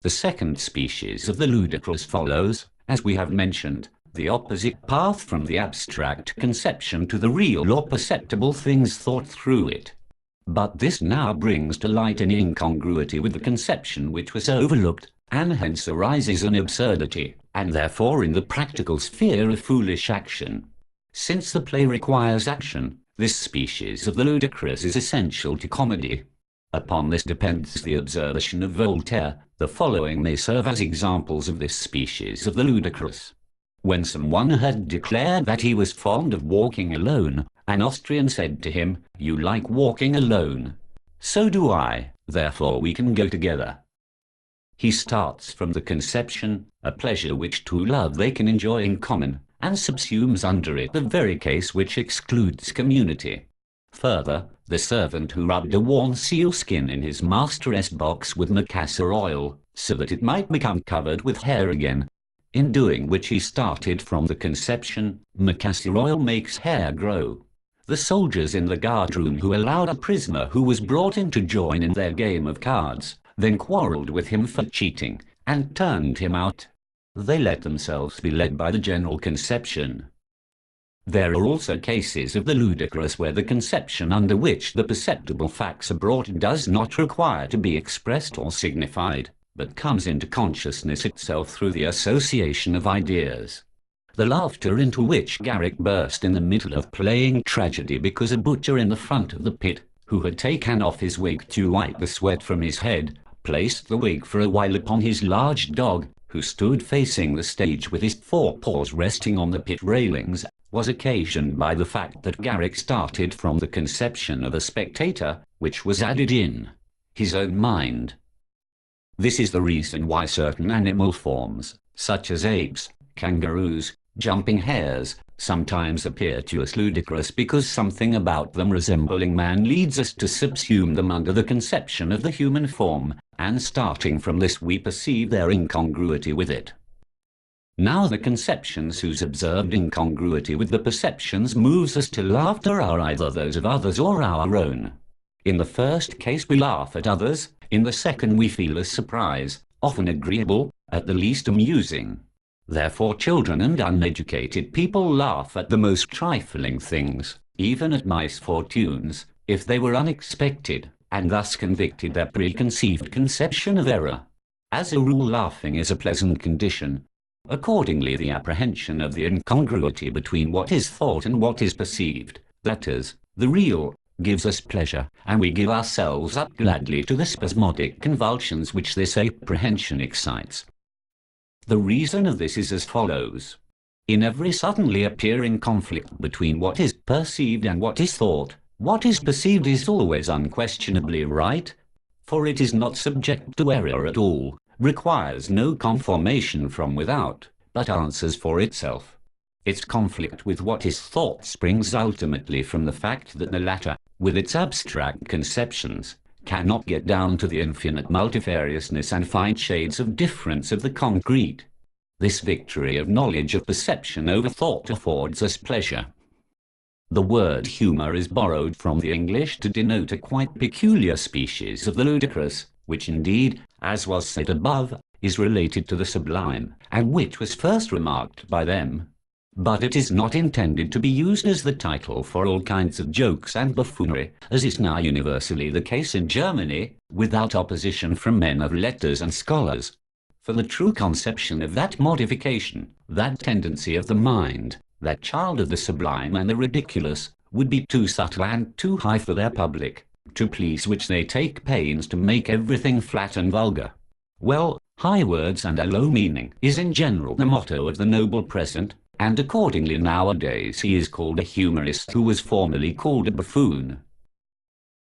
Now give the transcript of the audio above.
The second species of the ludicrous follows, as we have mentioned, the opposite path from the abstract conception to the real or perceptible things thought through it. But this now brings to light an incongruity with the conception which was overlooked, and hence arises an absurdity, and therefore in the practical sphere of foolish action. Since the play requires action, this species of the ludicrous is essential to comedy. Upon this depends the observation of Voltaire. The following may serve as examples of this species of the ludicrous. When someone had declared that he was fond of walking alone, an Austrian said to him, "You like walking alone." "So do I, therefore we can go together." He starts from the conception, a pleasure which two love they can enjoy in common, and subsumes under it the very case which excludes community. Further, the servant who rubbed a worn sealskin in his master's box with macassar oil, so that it might become covered with hair again, in doing which he started from the conception, macassar oil makes hair grow. The soldiers in the guardroom who allowed a prisoner who was brought in to join in their game of cards, then quarrelled with him for cheating, and turned him out. They let themselves be led by the general conception. There are also cases of the ludicrous where the conception under which the perceptible facts are brought does not require to be expressed or signified, but comes into consciousness itself through the association of ideas. The laughter into which Garrick burst in the middle of playing tragedy because a butcher in the front of the pit, who had taken off his wig to wipe the sweat from his head, placed the wig for a while upon his large dog, who stood facing the stage with his forepaws resting on the pit railings, was occasioned by the fact that Garrick started from the conception of a spectator, which was added in his own mind. This is the reason why certain animal forms, such as apes, kangaroos, jumping hares, sometimes appear to us ludicrous because something about them resembling man leads us to subsume them under the conception of the human form, and starting from this we perceive their incongruity with it. Now the conceptions whose observed incongruity with the perceptions moves us to laughter are either those of others or our own. In the first case we laugh at others, in the second we feel a surprise, often agreeable, at the least amusing. Therefore children and uneducated people laugh at the most trifling things, even at misfortunes, if they were unexpected, and thus convicted their preconceived conception of error. As a rule laughing is a pleasant condition. Accordingly the apprehension of the incongruity between what is thought and what is perceived, that is, the real, gives us pleasure, and we give ourselves up gladly to the spasmodic convulsions which this apprehension excites. The reason of this is as follows. In every suddenly appearing conflict between what is perceived and what is thought, what is perceived is always unquestionably right, for it is not subject to error at all, requires no confirmation from without, but answers for itself. Its conflict with what is thought springs ultimately from the fact that the latter, with its abstract conceptions, cannot get down to the infinite multifariousness and find shades of difference of the concrete. This victory of knowledge of perception over thought affords us pleasure. The word humour is borrowed from the English to denote a quite peculiar species of the ludicrous, which indeed, as was said above, is related to the sublime, and which was first remarked by them. But it is not intended to be used as the title for all kinds of jokes and buffoonery, as is now universally the case in Germany, without opposition from men of letters and scholars. For the true conception of that modification, that tendency of the mind, that child of the sublime and the ridiculous, would be too subtle and too high for their public, to please which they take pains to make everything flat and vulgar. Well, high words and a low meaning is in general the motto of the noble present, and accordingly nowadays he is called a humorist who was formerly called a buffoon.